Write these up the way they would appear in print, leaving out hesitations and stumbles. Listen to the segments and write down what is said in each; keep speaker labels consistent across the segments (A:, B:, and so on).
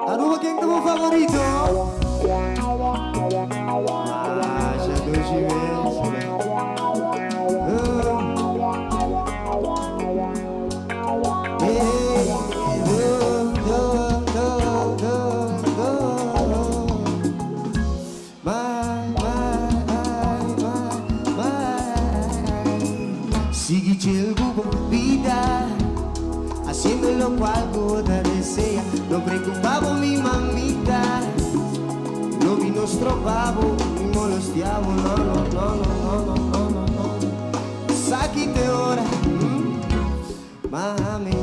A: Ano ba keng mo favorito? Siya doon si Wes. Sigue chilgo vida, haciendo lo cual Buda desea. No preocupamos mi mamita, no vi nuestro pavo, ni molestiamo, no, no, no, no, no, no, no, no. Sakite ora, mami,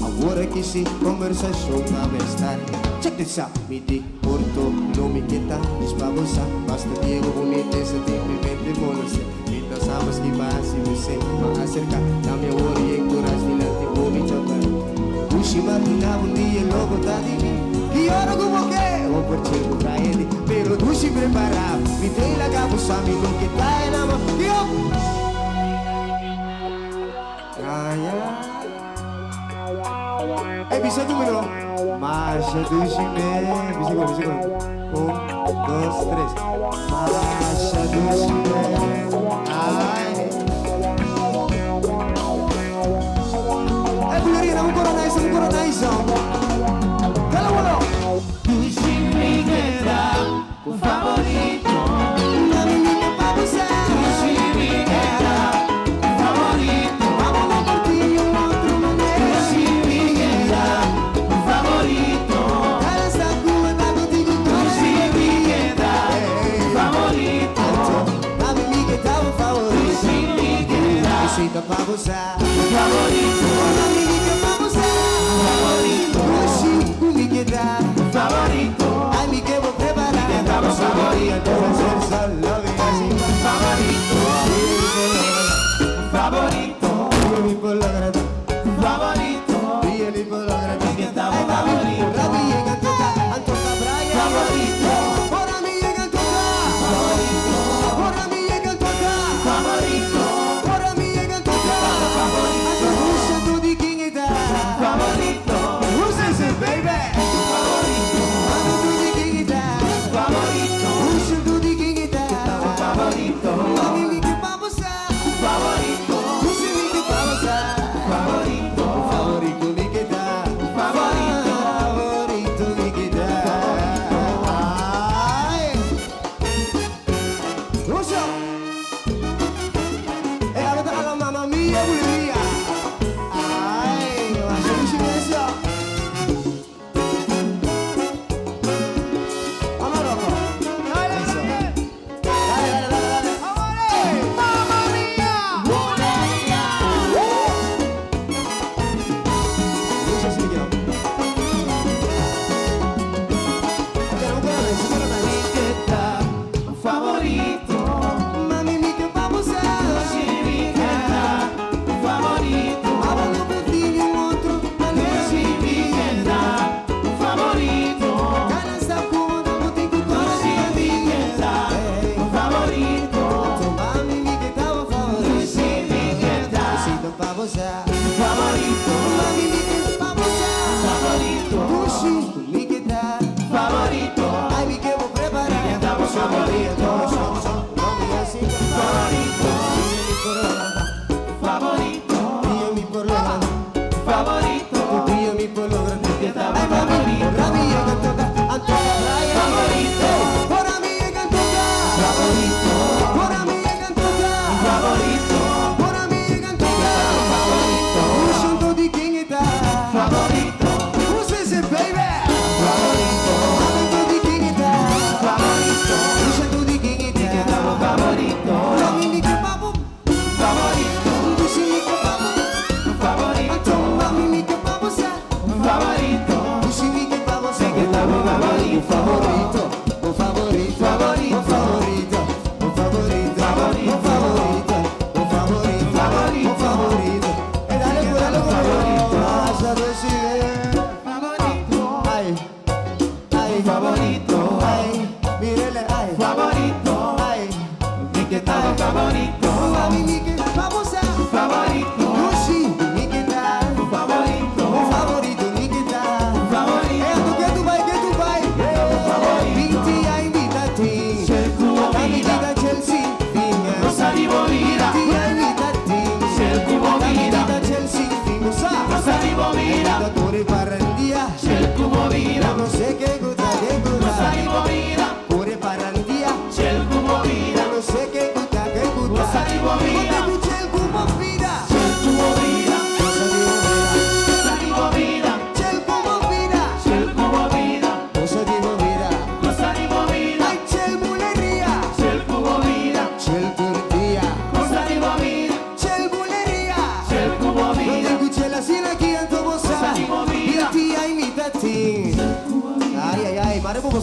A: agora que se conversação cabe estar. Check this out, mi di porto, no mi quieta, dispabosa, basta Diego bonito, ese tipo mi mente molesta. Então sabes que passa e você me acerca. Na minha hora e encoraje, ni nanti vou me chocar. Puxa, imagina um dia logo tá de mim. Que hora como que? Vou partir pra ele, pero dushi preparado. Me tem la cabuça, me com que tá na mão. Bisa número Masha Dushime. Bisa ko 1, 2, 3 Masha Dushime. Ay Bulgarina, un coronaizo Dalawa no
B: Dushime queda un favorito.
A: Mami, niña, vamos a
B: Dushime queda un favorito.
A: Vámonos por ti y un otro manera.
B: Dushime queda un favorito.
A: Cara está cubana contigo
B: Dushime queda un favorito.
A: Mami, mi que está un favorito.
B: Dushime queda
A: Visita pa' gozar.
B: un favorito.
A: Mami, mi que pa' gozar.
B: Favorito.
A: Dushi, mi que da.
B: Favorito.
A: Ay, mi que vou preparar.
B: Mi que estamos favorito. Favorito. Favorito. Favorito. Mi que estamos favorito. Favorito. Favorito. Favorito.
A: Who's this, baby?
B: Favorito. Favorito.
A: Who's do the king it down?
B: Favorito.
A: Mami, mi que vamos a.
B: Favorito.
A: Who's mi que vamos a.
B: Favorito.
A: Favorito mi que da.
B: Favorito.
A: Favorito mi que da. Ay. Lucio. Ahora a la mamá mía, Bolivia. Ay, va a ser un silencio. Vamos, loco. Eso. Dale. ¡Mamma mía! Lucio, sí, quiero.
B: Mi que está un favorito.
A: Mami, mi que vamos a.
B: Mi que está un favorito.
A: Vámonos por ti y un otro manera.
B: Mi que está un favorito.
A: Ganas está cómoda, no tengo
B: Mi que está un favorito.
A: Mami, mi que estaba favorito.
B: Mi que está
A: Besito pa' gozar.
B: favorito.
A: Mami, mi que vamos a.
B: Favorito.
A: Dushi, mi que da.
B: Favorito.
A: Ay, mi que voy a preparar.
B: Mi que estamos favorito.
A: No me así.
B: Favorito. Favorito.
A: Río mi por lo grande.
B: Favorito.
A: Río mi por lo grande.
B: Que estaba
A: Ay, mami,
B: favorito.
A: por la mía que toca. Antoja playa.
B: Favorito.
A: Por la mía que toca.
B: Favorito.
A: Por la mía que toca.
B: Favorito.
A: Por la mía que toca.
B: Favorito.
A: Usando di quem está.
B: Favorito.
A: Who's this, baby?
B: Favorito.
A: Amando di quem está.
B: Favorito.
A: Usando di quem está.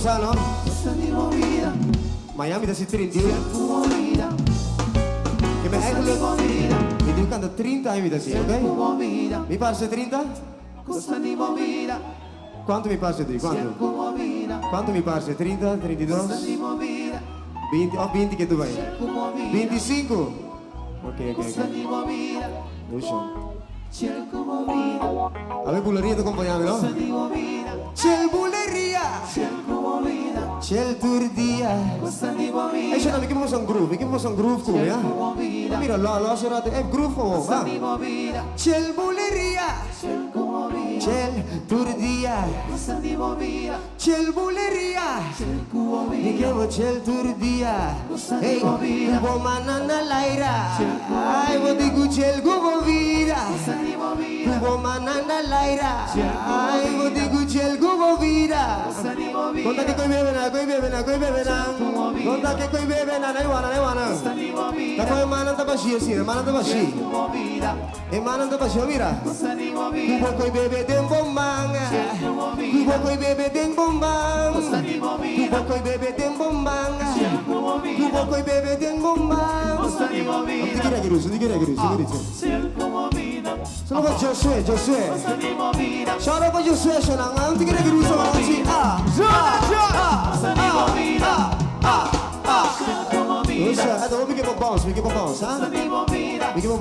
A: gozar, ¿no?
B: Goza mi movida.
A: Miami da si 30.
B: Movida.
A: Che mi
B: Goza mi movida.
A: mi devo cantare 30 anni da sì, ok?
B: Movida.
A: Mi passa 30?
B: Goza mi movida.
A: Quanto mi passa di? Quanto?
B: Movida.
A: Quanto mi passa? 30, 32?
B: Goza mi movida.
A: 20, oh 20 che tu vai?
B: Movida.
A: 25? Ok,
B: Goza
A: ok.
B: mi movida.
A: Non so.
B: Cerco movida.
A: A me bulleria ti accompagniamo,
B: Goza
A: no?
B: mi movida.
A: C'è il bulleria!
B: Cerco movida.
A: C'è il tour dia!
B: Goza mi movida.
A: E c'è una che mi fa un groove, che mi fa un groove come,
B: Cerco
A: eh?
B: movida.
A: Mira, la serata è groove come,
B: Goza
A: va!
B: mi movida.
A: C'è il bulleria!
B: Cerco movida.
A: C'è il tour dia!
B: Goza mi movida.
A: C'è il bulleria!
B: Cerco
A: Mi
B: movida.
A: chiamo c'è il tour dia! Ehi,
B: movida.
A: un po' manana l'aira! Ai, vuol dire c'è il gubo vira!
B: Goza mi movida.
A: Un po' manana l'aira! Ai, vuol dire c'è il gubo vira!
B: Goza mi movida.
A: Conta che coi bevena, Conta che coi bevena, ne wana.
B: Goza mi movida.
A: Da poi manan da bashi, sì, manan da bashi.
B: Movida.
A: E manan da bashi, mira.
B: Goza mi
A: Tu
B: movida.
A: puoi coi bebe den bombang. Tu puoi coi bebe den bombang.
B: Goza mi
A: Tu
B: movida.
A: puoi coi bebe den bombang.
B: Cerco
A: Tu
B: movida.
A: puoi coi bebe den bombang.
B: Goza mi
A: Di
B: movida.
A: chi è che russo? Di chi è che russo?
B: Cerco movida.
A: Sono con Josué.
B: Goza mi movida.
A: Shout out for Josué, sono non ti che russo, ma non ci.
B: Goza mi movida. Cerco movida.
A: Allora, mi chiamo bounce,
B: Goza
A: ah?
B: mi movida.
A: Mi chiamo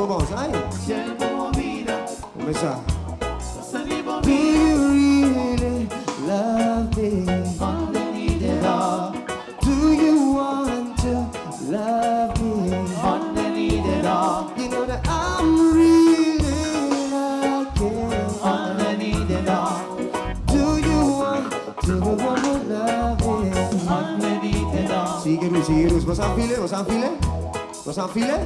A: bounce, dai.
B: Cerco movida.
A: Come sa?
B: Goza mi
A: Do
B: movida.
A: you really love me?
B: Underneath it all.
A: Do you want to love me?
B: Underneath it all.
A: You know that I'm really like it.
B: Underneath it all.
A: Do you want to love me?
B: Underneath it all.
A: Sigue Rus. Vos aan file?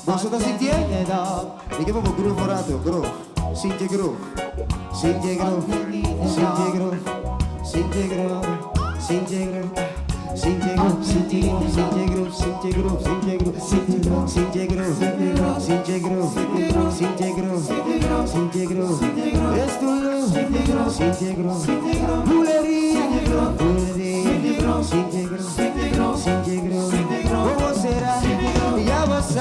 A: Vos dat Sintje?
B: Underneath it all.
A: Ik heb op een groove vooruit, groove. Sintje groove. Es tu luz. Bulería. ¿Cómo será? Ya vas a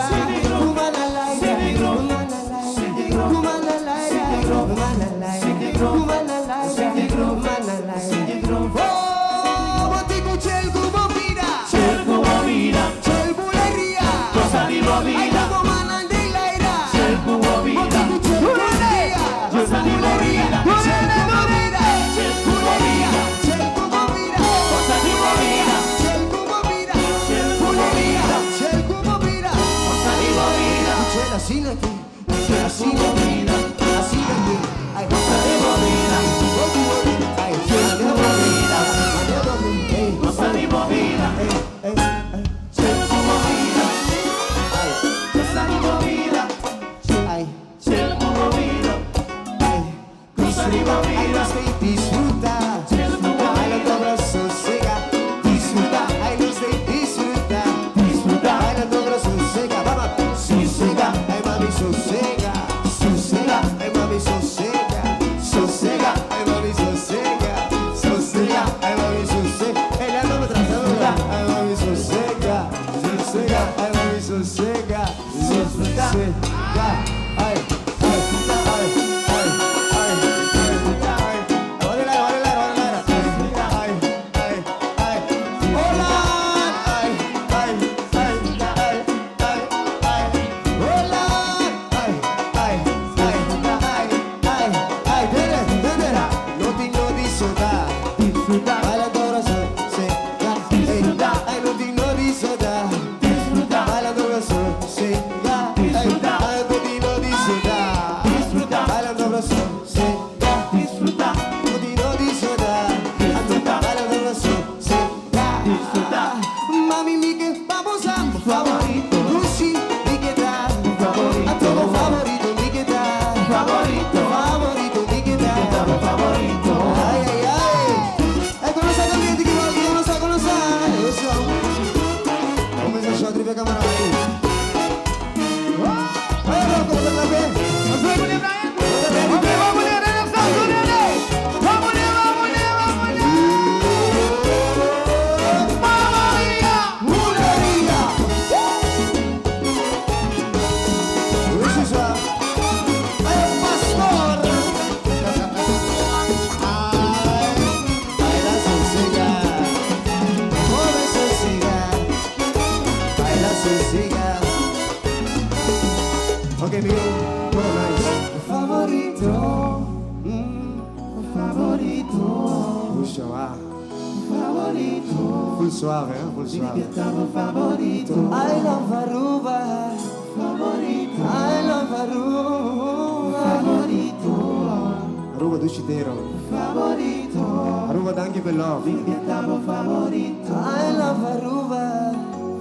A: Oh, botico c'è il cubo vira.
B: Cerco movida.
A: C'è il buleria.
B: Goza mi
A: Ai
B: movida.
A: cubo manan de l'aira.
B: Cerco movida.
A: Botico c'è il buleria.
B: Goza mi movida.
A: C'è il cubo vira.
B: Cerco movida.
A: C'è il cubo vira.
B: Goza mi movida.
A: C'è il cubo vira.
B: Cerco movida.
A: C'è il cubo vira.
B: Goza mi movida.
A: C'è la sina qui. C'è la sina qui. La sina qui. Ai
B: Goza mi movida.
A: Ai c'è la movida. Ehi.
B: Goza mi movida. Cerco movida. Goza mi movida.
A: Ai.
B: Cerco movida. Goza mi movida.
A: Disfruta, ai la dobra sossega, disfruta, ai luz de disfruta, ai la dobra sossega, vamos, sossega, ai mami sossega, ai mami sossega, ai mami sossega, ai mami sossega, e la dobra trazadora, ai mami sossega, ai mami sossega, ai. Puxa, ah.
B: Favorito.
A: Full suave, full
B: Mi
A: suave.
B: piantato favorito.
C: I love Aruba.
B: Favorito.
C: I love Aruba.
B: Favorito.
A: Aruba Ducitero.
B: Favorito.
A: Aruba Danke per love.
B: Mi piantato favorito.
C: I love Aruba.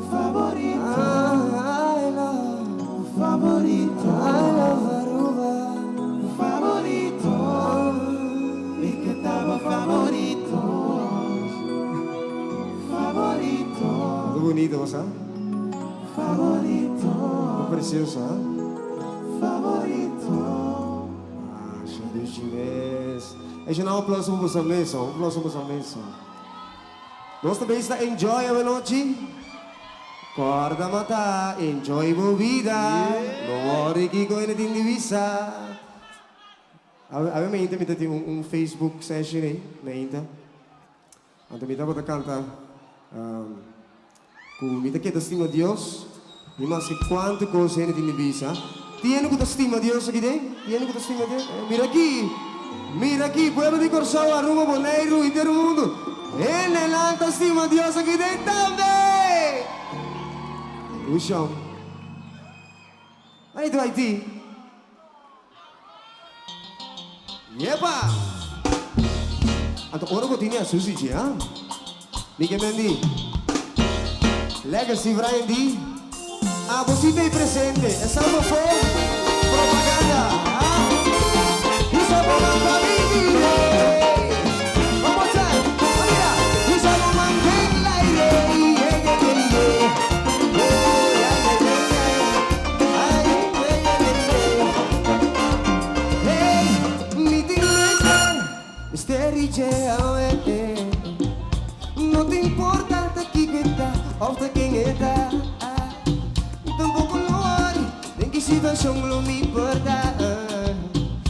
B: Favorito.
C: I love.
B: Favorito.
C: I love Aruba.
B: Favorito. Mi piantato favorito. Favorito.
A: Muito bonito, você?
B: Favorito.
A: Muito precioso, ah?
B: Favorito.
A: Ah, Deus de mês. É já não aplauso para você mesmo, aplauso para você mesmo. Nós também está enjoy a noite. Corda mata, enjoy a vida. Não worry que coisa de divisa. Avem intimidade Facebook session aí, na Inta. Então me dá para cantar. Com me que estima Deus. E mas que quanto coisa ele tem divisa. Tiene que estima Deus aqui dentro? Tiene que estima Deus? Mira aqui, pueblo de Corsão, Aruba, Bonaire, inteiro mundo. Ele é alta estima Deus aqui dentro também. O chão. Aí do Haiti. Yepa! Então, ora que tinha Suzy já? Miguel Mendy. Legacy Brian D. Ah, você tem presente. Essa não foi propaganda. Isso é bom pra mim. One more time. Olha, isso é bom pra mim. Hey, meeting Mr. DJ, não te importa aqui que está, ou quem está. Tampoco lo worry, nem que situação não me importa.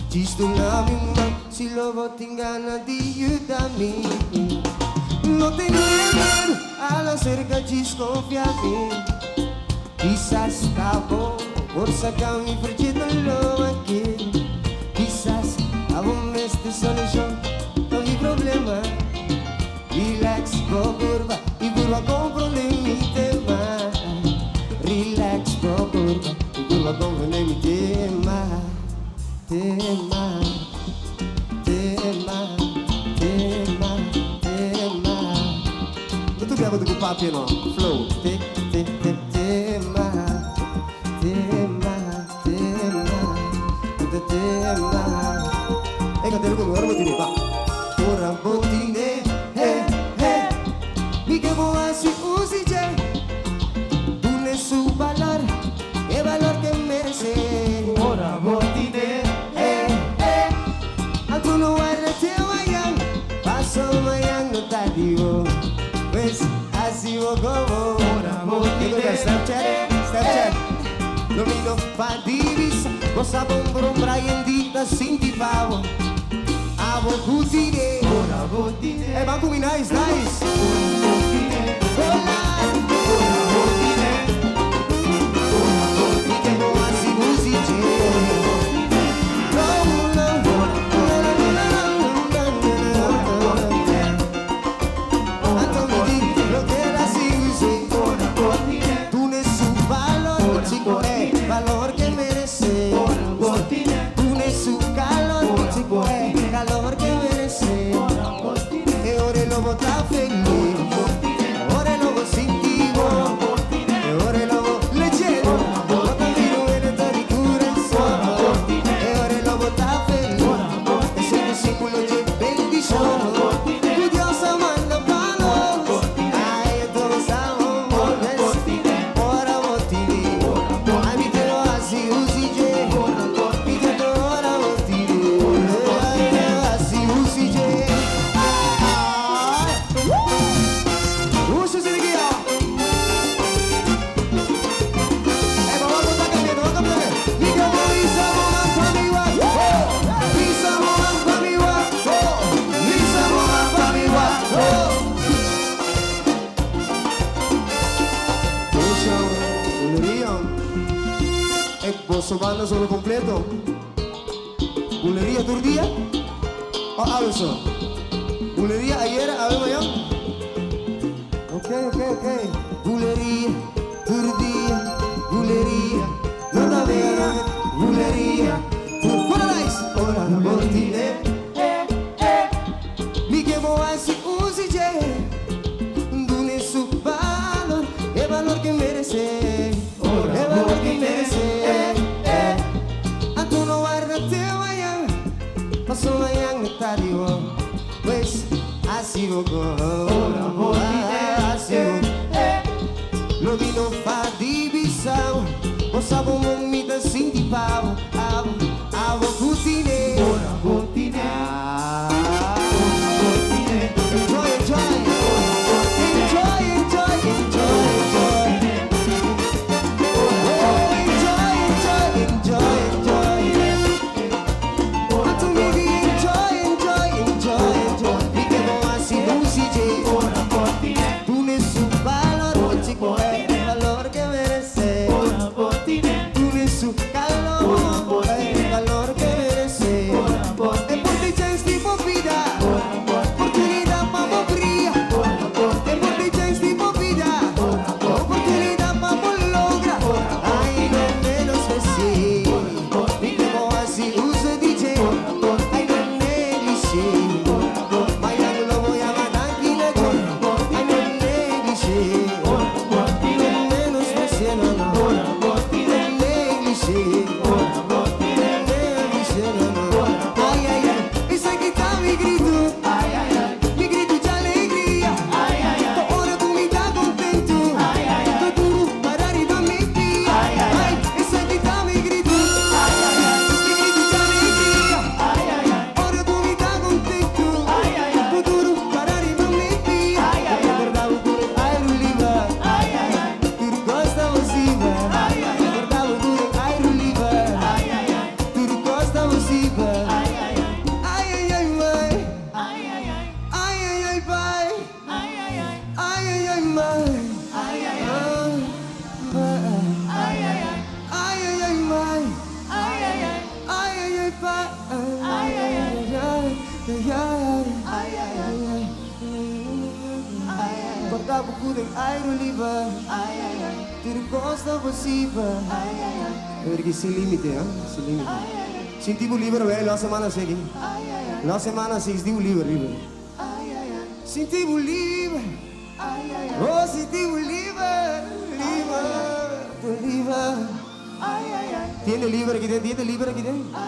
A: Disto na minha, se logo tem gana de ajudar-me. Não tenho medo, a não ser que desconfiar-me. Quizás está bom, por sacar me perdido-lo aqui. Quizás a bom nesta solução, não tem problema. Relax, vou curva, e curva compreende mi tema. Relax, vou curva, e curva compreende mi tema. Tema, tema, tema, tema. Não tu pega do papo, não? Flow. Tema, tema, tema, tema. É que eu tenho como ora botine, pá. Ora botine, hey, hey. Mi que boa se use, Jay. Tu ne su valor, el valor que merece.
B: Ora botine.
A: Aku no ada wayang, paso wayang no tadiwo. Wes asiwo gowo.
B: Ora botine.
A: Snapchat. Domino pa divisa, bossa bombro Brian Dita sinti pavo. Avo cutine.
B: Ora botine.
A: Banco nice.
B: Botine.
A: Hola.
B: Ora botine.
A: Mi que boa si musiche. Valor que merece. Tú ne su calor, chico, calor que merece. E ora lo bota feliz, ora lo positivo, e ora lo leggero, bota vino e le tori corazón. E ora lo bota feliz, e se discípulo de bendición. Tu Dios manda palo, ay, todos amores, ora botini. Ai, mi te lo así, usije, mi te lo ora botini. Ai, mi te lo así, usije. Usa esse daqui, ó. Vamos botar caneta, vamos botar caneta. Liga, Lisa, vamos pra mim, ó. Lisa, vamos pra mim, ó. Lisa, vamos pra mim, ó. Puxa, bulería. Posso banda solo completo. Bulería tu día? O alzo. Bulería ayer. Bulería, turdía, bulería, toda vida, bulería. Ora mortine, mi chiamo anzi usige, dune su valor, e valor che merece, e valor che merece. Anto no guarda te vaya, paso mañana me tario, pues así vogo, así vogo. Lo vino fa divisão, o sabor me dá sim de pau, avo cutine, ora cutine, enjoy, enjoy, enjoy, enjoy, enjoy, enjoy, oh, enjoy, enjoy, enjoy, enjoy, a tu mi enjoy, enjoy, enjoy, enjoy, mi che mo así musige, ora cutine, tu ne su valor, o chico è il valor che merece, ora cutine, tu ne su calor, il valor che merece, e por ti c'è tipo vida, opportunità ma mo bria, e por ti c'è tipo vida, opportunità ma mo logra, ai non meno spessi, mi devo así uso dice, ai non ne dici, ma io lo voy a mandar chi ne c'è, ai non ne dici, non meno spessi no no, non ne dici. Ai ai ai, e sai che tá mi grito, mi grito de alegria, ora tu mi dá contento, tô duro para arriba me pia, ai, e sai che tá mi grito de alegria, ora tu mi dá contento, tô duro para arriba me pia, recordavo pure Airo Liva, tu gosta musiva, recordavo pure Airo Liva, tu gosta musiva. Ai ai ai mãe, ai ai ai pai, ai ai ai mãe, ai ai ai mãe, ai ai ai pai, ai ai ai. Guardavo pure Airo Liva, tu gosta musiva, perché si limite, si limite. Sentivo libero, la semana seguinte. La semana si sentivo libero. Sentivo libero. Oh, sentivo libero. Libero. Tiene libero aquí dentro, tiene libero aquí dentro.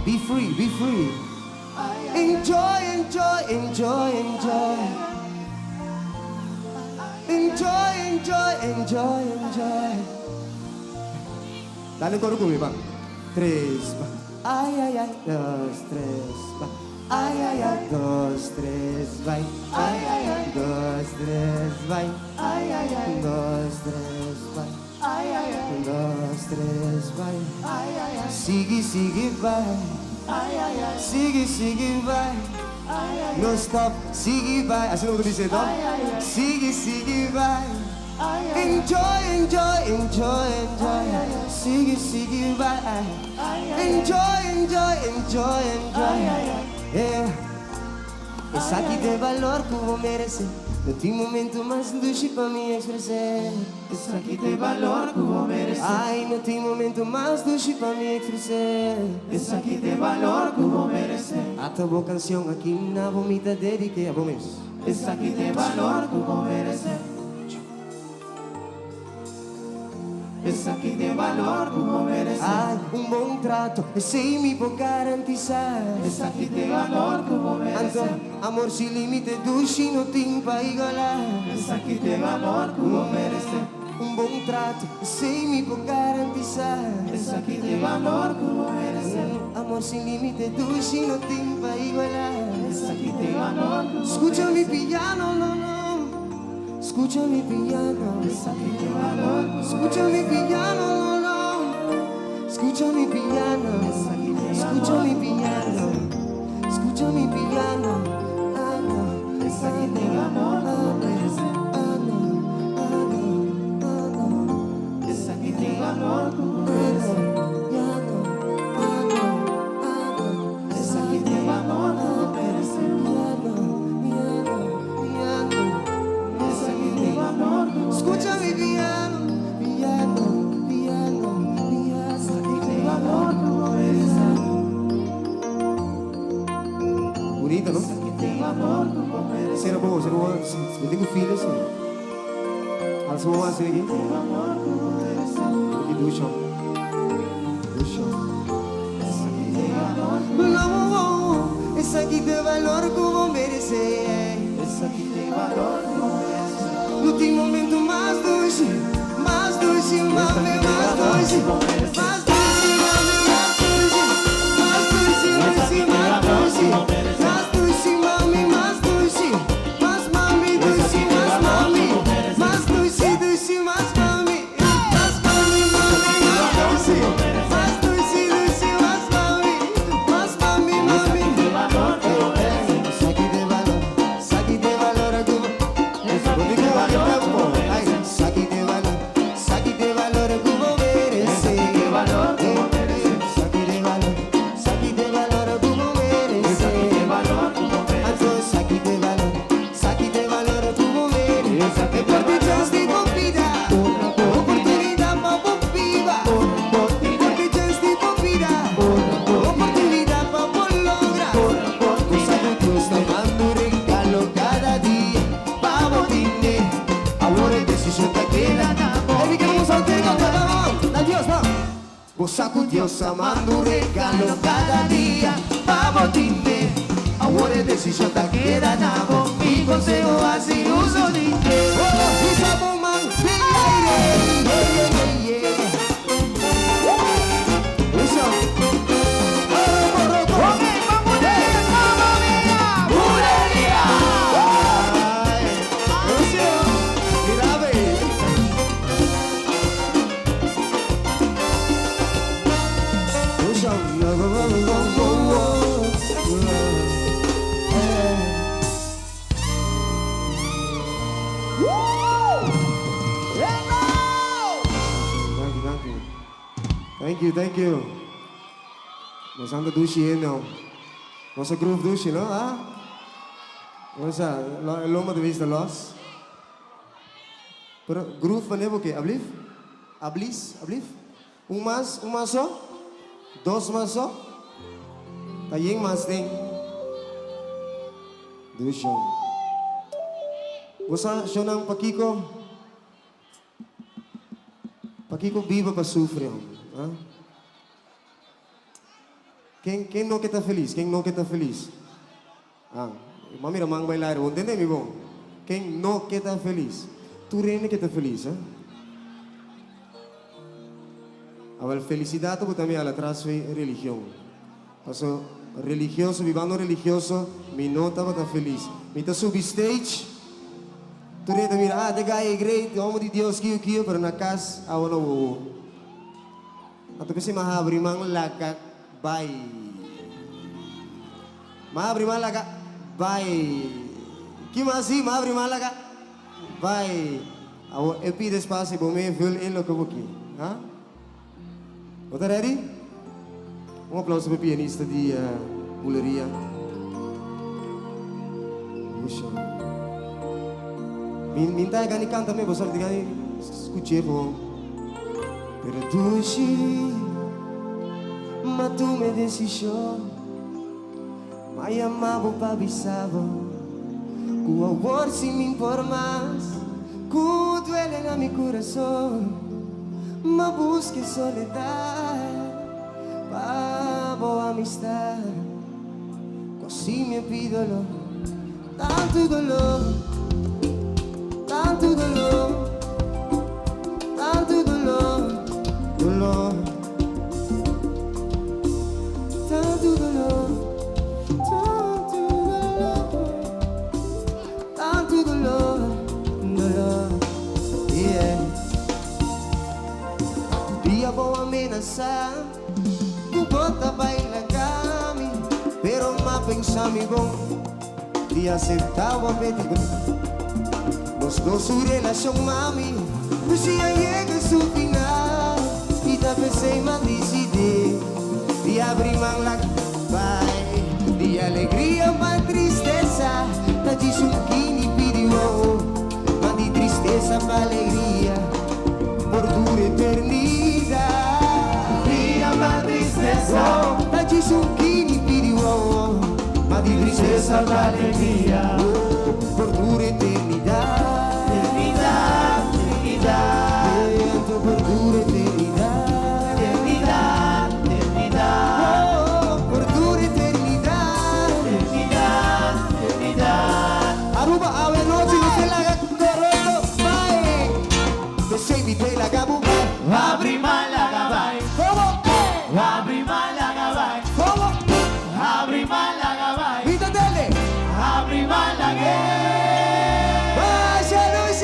A: Be free, be free. Enjoy, enjoy, enjoy, enjoy. Enjoy, enjoy, enjoy, enjoy. Dale coro conmigo, va. 3, va. Ai ai ai, 2, 3, vai. Ai ai ai, 2, 3, vai. Ai ai ai, 2, 3, vai. Ai ai ai, 2, 3, vai. Ai ai ai, 2, 3, vai. Ai ai ai, sigue, sigue, vai. Ai ai ai, sigue, sigue, vai. Ai ai, non stop, sigue, vai. Assim não dice, não? Sigue, sigue, vai. Enjoy, enjoy, enjoy, enjoy. Sigue, sigue, vai. Enjoy, enjoy, enjoy, enjoy. Yeah. Essa aqui tem valor que vou merecer. No tem momento mais dulce pra me expressar.
B: Essa aqui tem valor que vou merecer.
A: Ai, não tem momento mais dulce pra me expressar.
B: Essa aqui tem valor que vou merecer.
A: A tua boa canção aqui na vomita dediquei a vos.
B: Essa aqui tem valor que vou merecer. Essa aqui tem valor que vou merecer.
A: Ai, bom trato, sei me può garantizar.
B: Essa aqui tem valor que vou merecer.
A: Amor sem limite, dulce não tem pra igualar.
B: Essa aqui tem valor que vou merecer.
A: Bom trato, sei me può garantizar.
B: Essa aqui tem valor que vou merecer.
A: Amor sem limite, dulce não tem pra igualar.
B: Essa aqui tem valor que vou merecer.
A: Escúchame piano, no, no. Escúchame piano.
B: Essa aqui tem valor que vou
A: Escúchame piano, no, no. Escúchame piano. Escúchame piano. Escúchame piano. Ah, no.
B: Essa aqui tem valor que vou merecer.
A: Ah, no. Ah, no. Ah, no.
B: Essa aqui tem valor que vou merecer. Essa aqui tem valor que vou merecer. Essa aqui tem
A: bonita, ¿no? Será bom, eu tenho filhos, sim. Elas vão assim aqui. Aqui do chão. Do chão. Não, esse aqui tem valor que eu vou merecer. Esse aqui tem valor que eu vou merecer. No tem momento mais doce, mais doce, mais doce, mais doce, mais doce. Saco Dios amando un regalo cada día. Vamos, dime, ahora decisión te queda nada. Mi consejo así uso de ti. Oh, Isabo man, Thank you. Nos anda douche não. Nossa groove douche, não? Ah? Nossa, loma de vista los. Pero groove van hebben que ablief? Ablief? Mais só? Dos mais só? Tayeng mais tem. Douche. Você chonang Pakiko? Pakiko viva para sofrer. Ah? Quem não quer estar feliz? Quem não quer estar feliz? Ah, mami ramang bailar, entende mi bom? Quem não quer estar feliz? Tu reina quer estar feliz, ah? A felicidade também ela traz religião. Paso religioso, vivendo religioso, me não estava tão feliz. Me tá subi stage, tu reina mira, the guy is great, homem de Deus, kiyo, pero na casa, awan na wo. Ato kasi mahabri mang lagak. Bye. Mahabri malaga. Bye. Kimasi mahabri malaga. Bye. Awo epi despacio bome fill in lo que aqui. Ha? Tá ready? Aplauso para o pianista de Buleria. Puxa. Minta gani canta me, você gani escute bom. Pero tu mas tu me decidió, me llamaba para avisaba, que amor sin me informas, que duele en mi corazón, me busque soledad, para boa amistad, così me pido tanto dolor, tanto dolor, tanto dolor, dolor. Tanto dolor, tanto dolor, dolor, yeah. Dia vou ameaçar, tu bota baila cami, pero ma pensami bom, dia sentava a pedir. Nos dos su relação mami, se llega su final, e da pensei mas decidi. De abrir mão lá vai, de alegria para tristeza, tá de chunquini pediu, mas de tristeza para alegria, por dura eternidade. Dia para tristeza, tá de chunquini pediu, mas de tristeza
B: tanta alegría.
A: Por tu eternidad,
B: Eternidad, eternidad,
A: canto por tu eternidad,
B: eternidad, eternidad,
A: por tu eternidad.
B: eternidad, eternidad.
A: Aruba, ave noche, no se la haga correcto, bye. Te sei mi pela gabu,
B: Abri Málaga, vai.
A: ¿cómo?
B: Abri Málaga, vai.
A: ¿Cómo?
B: Abri Málaga, vai.
A: Vítale.
B: Abri Málaga.
A: Vaya Luis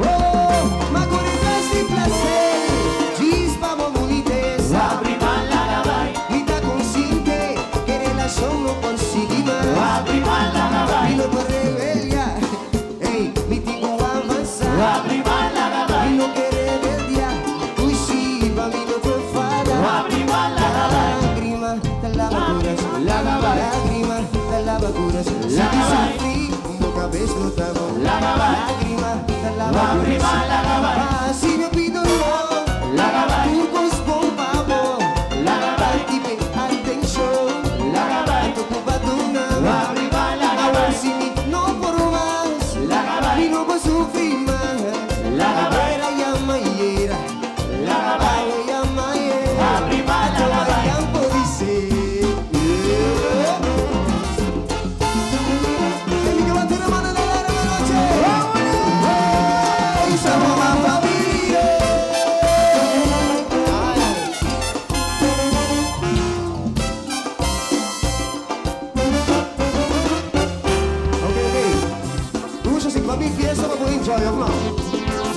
A: Oh, ma con il di placer, ci spavamo unitesa.
B: Abri Málaga, vai.
A: Vida consciente, que relación no conseguimos.
B: Abri Málaga, vai.
A: Y no por rebeliar, ey, mi tiempo va a avanzar.
B: Abri Málaga, vai.
A: Y no quiere rebeliar, uy sí, pa' mí no fue fada.
B: Abri Málaga, vai.
A: Lágrima de lavaduras,
B: Laga, vai.
A: lágrima de lavaduras.
B: Laga, vai.
A: Sufrí como cabeza no tamo.
B: Laga, vai.
A: Lágrima de
B: Abri
A: lavaduras.
B: Málaga, vai.
A: Así me pido yo,
B: Laga, vai.
A: turcos con pavo.
B: Laga, vai.
A: Dime atención,
B: Laga, vai.
A: tu cubaduna.
B: Abri Málaga, vai.
A: Ahora sí, no por más,
B: Laga, vai.
A: y no voy a sufrir más.
B: Laga, vai.
A: Era llama y era.
B: Laga, vai. Abri Málaga, vai.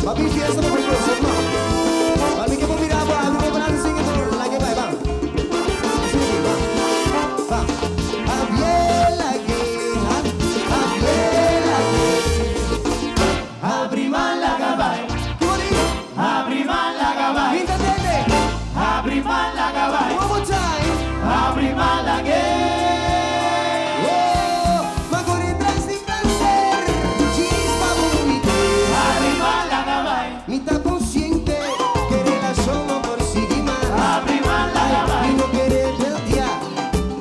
A: Papi fiesta por el curso, no. Papi que por mirar, va, no para el siguiente, la que va, va. Va. Abiela que,
B: Abri Málaga, vai.
A: qué bonito.
B: Abri Málaga, vai.
A: Víntate.
B: Abri Málaga, vai.
A: One more time.
B: Abri Málaga.
A: Oh, ma con il di placer, ci spavo unitesa.
B: Abri Málaga, vai.
A: Mitad consciente, que relación no consigue más.
B: Abri Málaga, vai.
A: Y no quiere pelear,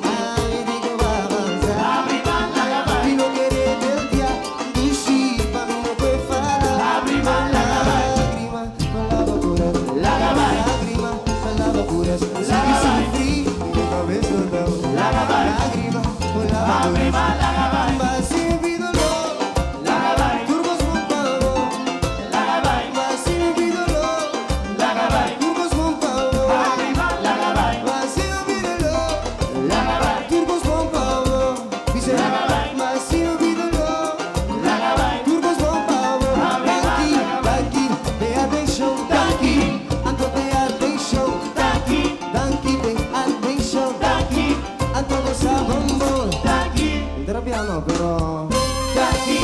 A: ay, digo va a avanzar.
B: Abri Málaga, vai.
A: Y no quiere pelear, y sí, pa' mí no puede fallar.
B: Abri Málaga, vai.
A: Lágrima con lavaduras,
B: Laga, vai.
A: lágrima con lavaduras.
B: Laga, vai.
A: Sufrí, mi cabeza no.
B: Laga, vai.
A: Lágrima con
B: Abri
A: lavaduras.
B: Málaga, vai.
A: Mas sin vida dolor,
B: Laga, vai.
A: turbos con pavo.
B: Laga, vai.
A: Mas sin vida dolor,
B: Laga, vai.
A: turbos con pavo.
B: Abri Málaga, vai.
A: Mas sin vida dolor,
B: Laga, vai.
A: turbos con pavo. Dice,
B: Laga, vai.
A: mas sin vida dolor,
B: Laga, vai.
A: turbos con pavo. Daqui, daqui, pay attention.
B: Daqui.
A: Anto pay attention.
B: Daqui.
A: Daqui, pay attention.
B: Daqui.
A: Anto lo sabombo.
B: Daqui.
A: Entera piano, però.
B: Daqui.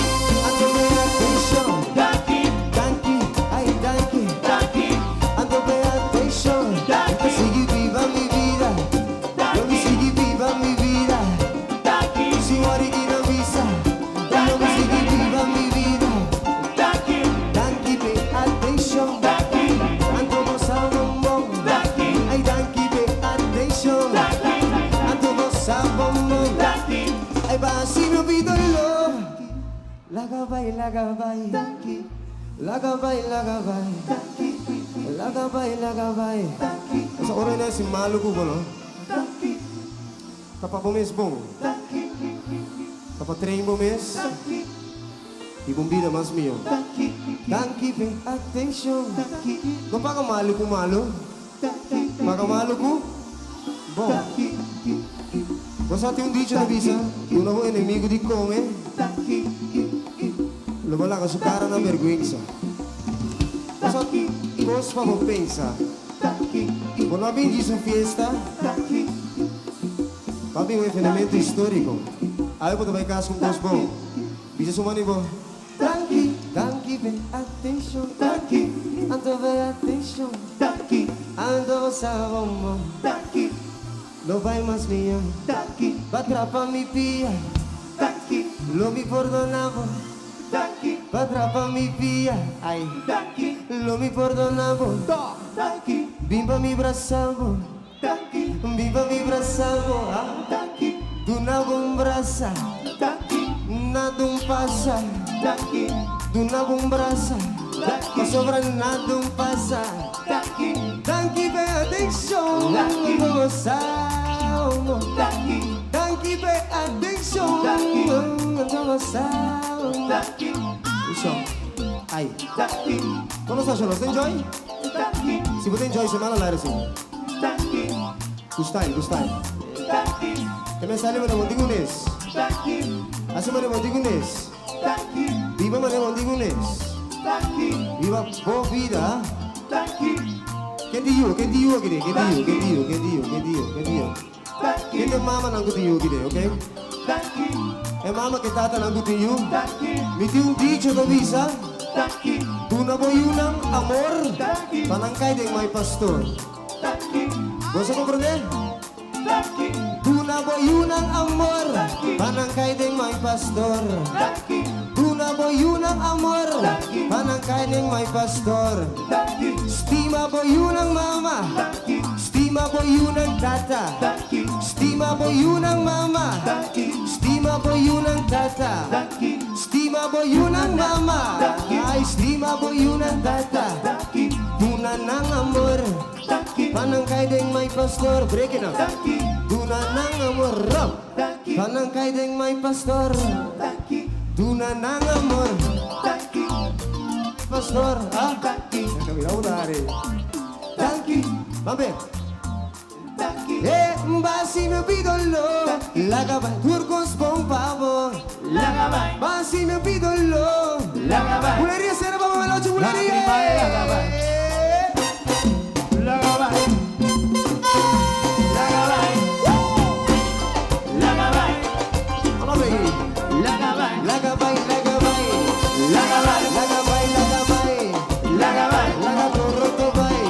A: Anto pay attention.
B: Daqui.
A: Daqui, ay, daqui.
B: Daqui.
A: Anto pay attention.
B: Daqui.
A: Sigue viva mi vida. Yo mi sigue viva mi vida.
B: Daqui.
A: Signori di una visa. Yo mi sigue viva mi vida.
B: Daqui.
A: Daqui, pay attention.
B: Daqui.
A: Anto lo sabombo.
B: Daqui.
A: Ay, daqui, pay attention.
B: Daqui.
A: Anto lo sabombo.
B: Daqui.
A: Ay, va, si mi olvido lo. Lagabay, lagabay. Lagabay, lagabay. Lagabay, lagabay. Sa oras na si Malo ko ba, no? Kapabumis bong. Kapatrain bumis. Ibumbida mas miyo. Danki, pay attention. Kung pa kamalo ko, malo? Pakamalo ko? Bom. Basta tem um dicho na visa, o novo inimigo de come. Lumala ka sa cara na vergüenza. Basta cos pa mo pensa. Quando abbiamo disso fiesta, abbiamo un avvenimento storico. Avevo da vai caso un cos bom. Bisa sumani bo. Danki, danki, pay attention. Danki, anto pay attention. Danki, anto sa bombo. Danki. No vai más mío, va atrapa mi pía, lo mi perdonamos,
B: Daqui,
A: Patrapa mi via, ai.
B: daqui,
A: Lo mi perdonavo,
B: daqui,
A: bimba mi braçavo,
B: daqui,
A: bimba mi braçavo, ah.
B: daqui,
A: Tu na bombraça,
B: daqui,
A: nada passa,
B: daqui,
A: tu na bombraça,
B: daqui,
A: sobra nada passa.
B: daqui,
A: Danke per addiction,
B: Daqui.
A: gozao.
B: daqui,
A: Danke per addiction,
B: Daqui.
A: gozao.
B: daqui,
A: Isso, ai.
B: daqui,
A: Como está, Jonas? Enjoy?
B: daqui,
A: Se você enjoy, semana lá assim.
B: daqui,
A: Gustain, gustain.
B: daqui,
A: Que mensagem me mandou Gunes?
B: daqui,
A: Assim me mandou Gunes.
B: daqui,
A: Viva me mandou Gunes.
B: daqui,
A: Viva boa vida.
B: daqui,
A: Quem diu? Quem diu aqui? Quem diu? Quem diu? Quem diu? Quem diu? Quem diu?
B: daqui,
A: Quem tem mama nang diu aqui, ok?
B: daqui,
A: É mama que tata nang diu.
B: daqui,
A: Me tiu um dicho do visa.
B: daqui,
A: Tu na boyunang amor.
B: daqui,
A: Panangkay ding may pastor.
B: daqui,
A: Você compreende?
B: daqui,
A: Tu na boyunang amor. Panangkay ding may pastor.
B: daqui,
A: Tu na boyunang amor. Panangkay ding may pastor.
B: daqui,
A: Stima boyunang mama.
B: daqui,
A: Stima boyunang tata.
B: daqui,
A: Stima boyunang mama.
B: daqui,
A: Stima boyunang tata.
B: daqui,
A: Stima boyunang mama. Ay, stima boyunang tata.
B: daqui,
A: Tuna ng amor.
B: daqui,
A: Panangkay ding may pastor. Break it up.
B: daqui,
A: Tuna ng amor. Rock.
B: daqui,
A: Panangkay ding may pastor.
B: daqui,
A: Tuna ng amor.
B: daqui,
A: Pastor. Ah?
B: daqui,
A: Kami na unari. Danki. Mambe.
B: daqui,
A: Basi me pidolo. Lagabay. Turcos pong pavo.
B: lagabay,
A: Basi me pidolo.
B: lagabay,
A: Bulería será para melocho. Bulería.
B: Lagabay, lagabay, lagabay, lagabay,
A: Vamos a ver.
B: lagabay,
A: Lagabay. Lagabay.
B: lagabay,
A: Lagabay. Lagabay.
B: lagabay,
A: Lagatorotobay.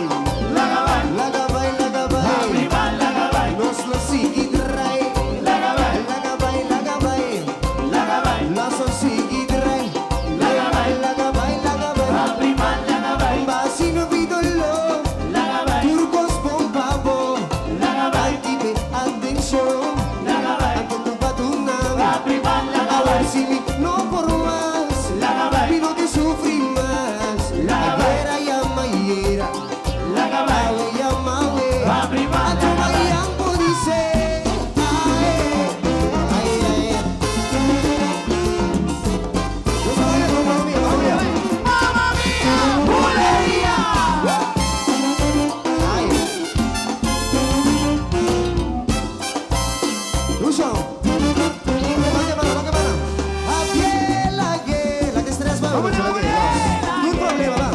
B: lagabay,
A: Lagabay. Lagabay.
B: arriba, lagabay,
A: Nos lo sigidray.
B: lagabay,
A: Lagabay. Lagabay.
B: lagabay,
A: Nos lo sigidray.
B: Lagabay.
A: Lagabay. Lagabay.
B: arriba, lagabay,
A: Basi no bidolo.
B: lagabay,
A: Turcos pong pabo.
B: lagabay,
A: Tipe atención.
B: lagabay,
A: Ang tutupatunang.
B: arriba, lagabay,
A: Ahora sí no por más.
B: Lagabay.
A: Vino que sufrí más.
B: Lagabay.
A: Aguera ya mayera.
B: lagabay,
A: Awe ya mawe.
B: arriba,
A: Ato
B: lagabay,
A: mayang po dice. Ay, ay, ay. Gusto ko yan, mamma mia, mamma mia.
B: mamma mia, bulería,
A: Ay. Lucio. ¿Qué mana? La que estrés va.
B: Vámonos,
A: No hay problema, va.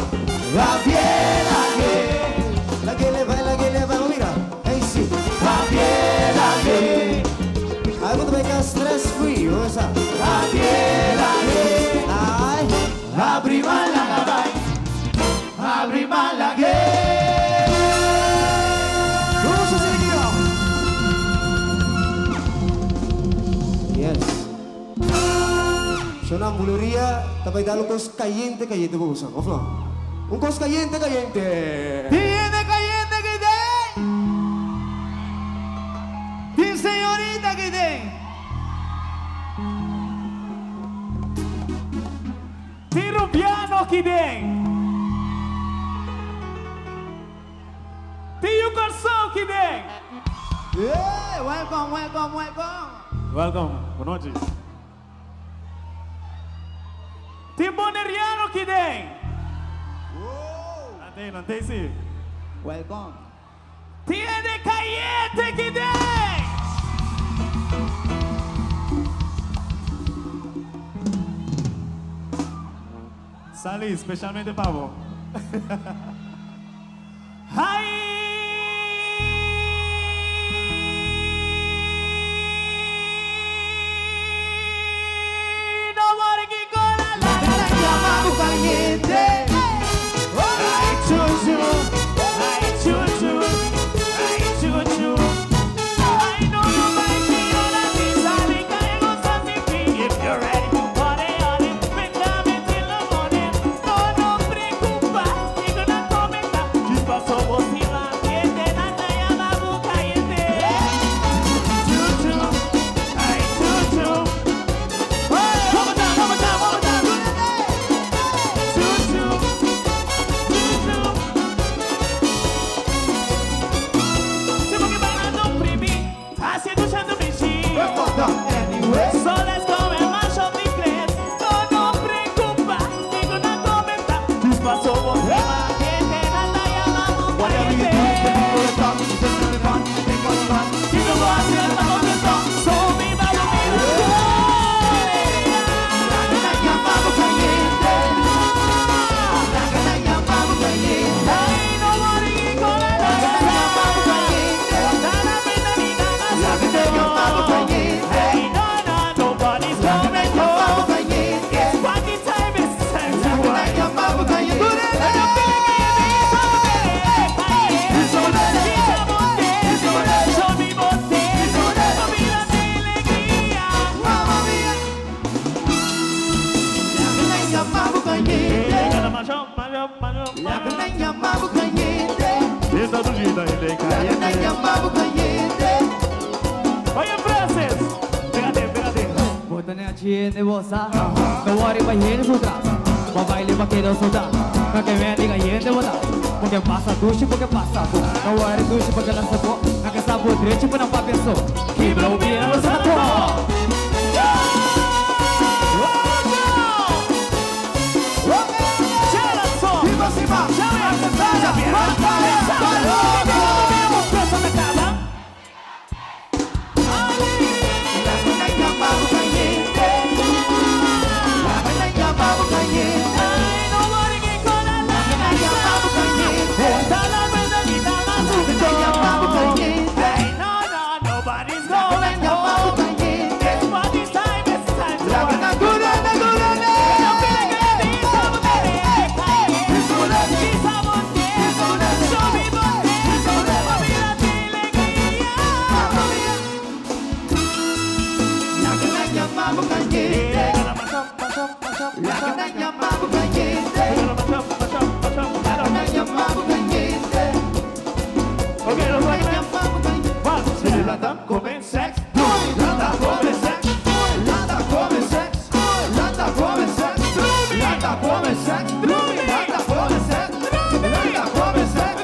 B: la piedra que,
A: La que le va, mira. Hey, sí.
B: la piedra que,
A: I want to make us stress free. ¿Dónde está?
B: la piedra que,
A: Ay.
B: arriba, lagabay, arriba, la que,
A: Lucio Sergio. Yes. Sonambulería, tapay dalo kos caliente, caliente po usang. Off lang. Un kos caliente, caliente.
B: tiene caliente que te, ti señorita que te, ti rubiano que te, ti yukorso que te. Yeah, welcome, welcome, welcome.
D: Welcome, boa noite.
B: Ti boneriano que te.
D: Não tem sim.
B: Welcome. Tiene caliente que te.
D: Sali, especialmente para você.
B: Ay, no morgue con la llamamos caliente. Ay, chuchu, ay, chuchu, ay, chuchu. Ay, no, no, ay, quiero la pizza, me caigo sin fin. If you're ready, party on it, bring down despacio por mi gente, nada llamamos
A: Whatever you do,
B: caliente.
A: the people that talk, it's just really fun. They got fun.
B: Si no lo haces, estamos en top. Soy mi mano,
A: La que la llamamos caliente. La que la llamamos caliente.
B: Ain't nobody gonna
A: La que la llamamos caliente.
B: nada pena ni nada
A: La que la llamamos caliente.
B: Ain't nobody's
A: La que la
B: coming
A: llamamos
B: home.
A: caliente.
B: Party time is time
A: La
B: to
A: que la
B: work.
A: llamamos caliente. Mamma mia. La que la llamamos caliente. La que la llamamos caliente. La que la llamamos caliente.
B: Oye, Francis, pégate.
E: Bota na chiene bosa, no worry pa hiene sutra, babaile pa quedo sutra, pa que me diga hiene bola, porque passa duche porque passa tu, no worry duche porque lança po, na que sabe o trecho para não pa pensou, que bro bien no sa to.
A: Viva Simba. La que la llamamos caliente. La que la llamamos caliente. La que la llamamos caliente. La que la llamamos caliente.
B: Nobody's
A: La que la
B: going
A: llamamos
B: home.
A: caliente.
B: It's party time, it's time to
A: La que
B: work.
A: la curane, curane. Mamma mia. La que la llamamos caliente. La que la llamamos caliente. La que la llamamos caliente.
B: Okay,
A: La
B: los
A: que la
B: black men.
A: llamamos caliente.
B: One, two, la dame come sex.
A: Lata come sex. Lata come sex. Lata come sex. Lata come sex. Lata come sex. Lata come sex.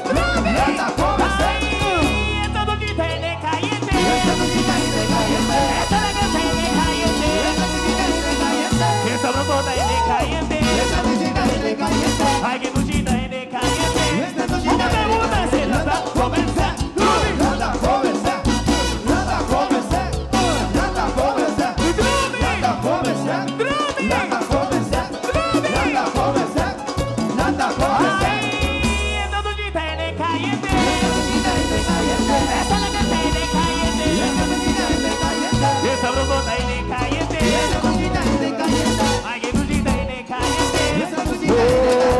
A: Lata come sex.
B: Ay, esta doñita es caliente.
A: Esta nochita es de caliente.
B: Esta la que tiene caliente.
A: Esta nochita es de caliente.
B: Esta brotota es de caliente.
A: Esta nochita es de caliente.
B: Ay, que muchita es de caliente.
A: Esta
B: ¿Cómo
A: nochita
B: te
A: es de
B: gusta ese
A: caliente.
B: lata come sex?
A: Lata come sex. Lata come sex. Lata come sex. Lata come sex. Lata come sex. Lata come sex. Lata come sex.
B: Ay, esta doñita es de caliente.
A: Esta nochita es de caliente.
B: Esta la que tiene caliente.
A: Esta nochita es de caliente.
B: Esta brotota es de caliente.
A: Esta nochita es de caliente.
B: Ay, que muchita es de caliente.
A: Esta nochita es de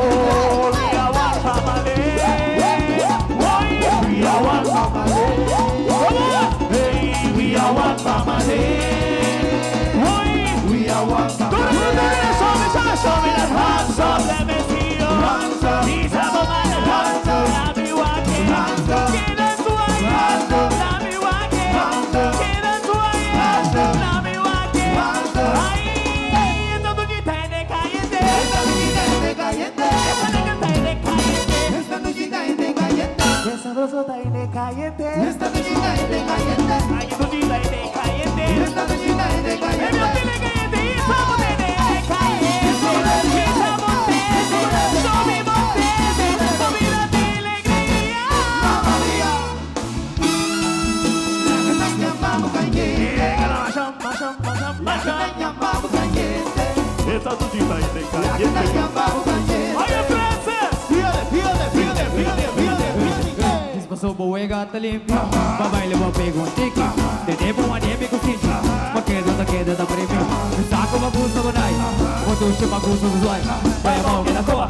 B: Oh, we are one family. Oh, we are one family. Hey, we are one family.
A: We are one family.
B: Show me that hands up, let me see you.
A: Hands up.
B: These are the man
A: Hands up.
B: let me walk it.
A: Hands up.
B: Get us to a
A: Hands up.
B: let me walk it.
A: Hands up.
B: Get us to a
A: Hands up.
B: let me walk it.
A: Hands up.
B: Ay, esta doñita es de caliente.
A: Esta nochita es de caliente.
B: Esta negrita es de caliente.
A: Esta nochita es de caliente.
B: Esa brotota es de caliente.
A: Esta nochita es de caliente.
B: Ay, esta doñita es de caliente.
A: Esta nochita es de
B: Baby,
A: caliente.
B: I'm feeling caliente. Y estamos de caliente. Y estamos de show me more comida de alegría.
A: Mamma mia. La que la llamamos caliente. La que la llamamos caliente.
D: Esta tuchita es de
A: La que la
D: caliente.
A: llamamos caliente.
B: Oye, Francis.
E: Despassou boa gata limpa, babaile pa pego tiki, tene po anime ko sinti, maquedo da prêmio, saco bagunça ko nai, o duche bagunça do zói, vai a mão na coa,